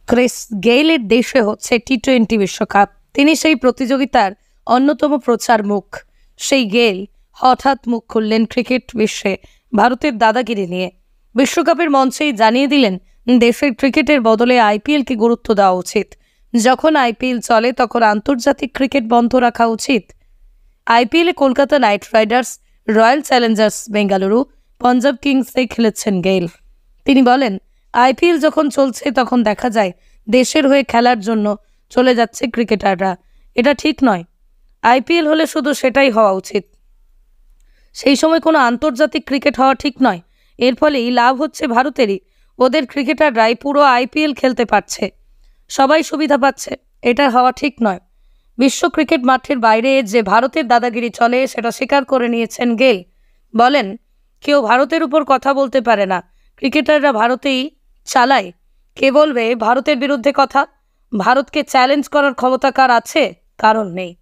Chris গেইলের দেশে হচ্ছে টি-20 বিশ্বকাপ। তিনি সেই প্রতিযোগিতার অন্যতম প্রচার মুখ। সেই গেইল হঠাৎ মুখ খুললেন ক্রিকেট বিশ্বে ভারতের দাদাগিরি নিয়ে। বিশ্বকাপের মঞ্চেই জানিয়ে দিলেন দেশের ক্রিকেটের বদলে আইপিএলকে গুরুত্ব দেওয়া উচিত। যখন আইপিএল চলে তখন আন্তর্জাতিক ক্রিকেট বন্ধ রাখা উচিত। আইপিএলে Kolkata Knight Riders, Royal Challengers Bengaluru, Punjab কিংসে খেলেছেন গেইল। তিনি বলেন, আইপিএল যখন চলছে তখন দেখা যায় দেশের হয়ে খেলার জন্য চলে যাচ্ছে ক্রিকেটাররা। এটা ঠিক নয়। আইপিএল হলে শুধু সেটাই হওয়া উচিত। সেই সময় কোনো আন্তর্জাতিক ক্রিকেট হওয়া ঠিক নয়। এর ফলেই লাভ হচ্ছে ভারতেরই। ওদের ক্রিকেটাররাই পুরো আইপিএল খেলতে পারছে, সবাই সুবিধা পাচ্ছে। এটা হওয়া ঠিক নয়। বিশ্ব ক্রিকেট মাঠের বাইরে যে ভারতের দাদাগিরি চলে সেটা স্বীকার করে নিয়েছেন গেইল। বলেন, কেউ ভারতের উপর কথা বলতে পারে না। ক্রিকেটাররা ভারতেই চালায়। কে বলবে ভারতের বিরুদ্ধে কথা? ভারতকে চ্যালেঞ্জ করার ক্ষমতা কার আছে? কারণ নেই।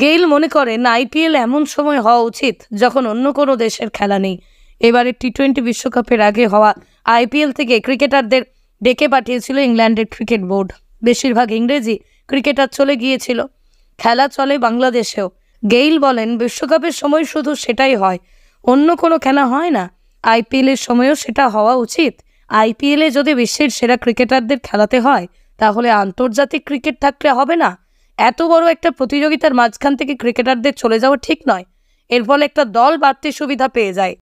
গেইল মনে করেন আইপিএল এমন সময় হওয়া উচিত যখন অন্য কোনো দেশের খেলা নেই। এবারে টি-20 বিশ্বকাপের আগে হওয়া আইপিএল থেকে ক্রিকেটারদের ডেকে পাঠিয়েছিল ইংল্যান্ডের ক্রিকেট বোর্ড। বেশিরভাগ ইংরেজি ক্রিকেটার চলে গিয়েছিল। খেলা চলে বাংলাদেশেও। গেইল বলেন, বিশ্বকাপের সময় শুধু সেটাই হয়, অন্য কোনো খেলা হয় না। আইপিএলের সময়ও সেটা হওয়া উচিত। আইপিএলে যদি বিশ্বের সেরা ক্রিকেটারদের খেলাতে হয় তাহলে আন্তর্জাতিক ক্রিকেট থাকলে হবে না। এত বড় একটা প্রতিযোগিতার মাঝখান থেকে ক্রিকেটারদের চলে যাওয়া ঠিক নয়। এর ফলে একটা দল বাড়তি সুবিধা পেয়ে যায়।